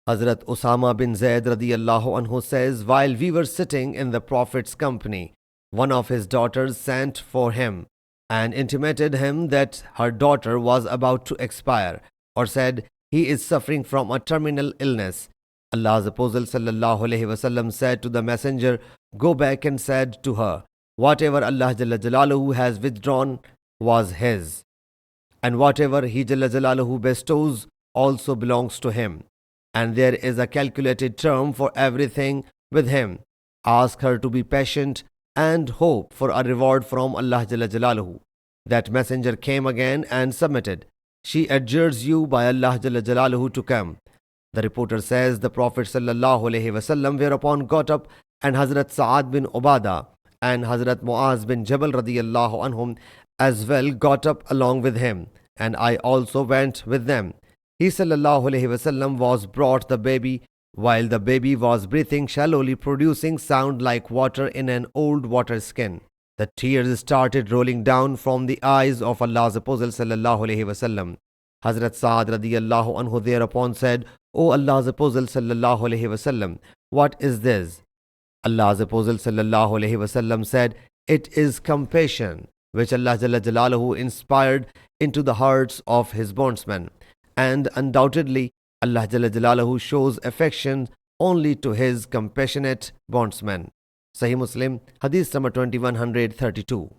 Hazrat Usama bin Zayd radiyallahu anhu says, while we were sitting in the Prophet's company, one of his daughters sent for him and intimated him that her daughter was about to expire, or said, he is suffering from a terminal illness. Allah's Apostle sallallahu alaihi wasallam said to the messenger, go back and said to her, whatever Allah Jalla Jalaluhu has withdrawn was his, and whatever he Jalla Jalaluhu bestows also belongs to him, and there is a calculated term for everything with him. Ask her to be patient and hope for a reward from Allah Jalla Jalaluhu. That messenger came again and submitted, she adjures you by Allah Jalla Jalaluhu to come. The reporter says the Prophet sallallahu alaihi wasallam whereupon got up, and Hazrat Sa'ad bin Ubadah and Hazrat Muaz bin Jabal radiyallahu anhum as well got up along with him, and I also went with them. He sallallahu alaihi wasallam was brought the baby, while the baby was breathing shallowly, producing sound like water in an old water skin. The tears started rolling down from the eyes of Allah's Apostle sallallahu alaihi wasallam. Hazrat Sa'ad radiyallahu anhu thereupon said, O Allah's Apostle sallallahu alaihi wasallam, what is this? Allah's Apostle sallallahu alaihi wasallam said, it is compassion which Allah Jalla Jalaluhu inspired into the hearts of his bondsmen, and undoubtedly Allah Jalla Jalaluhu shows affection only to his compassionate bondsmen. Sahih Muslim Hadith number 2132.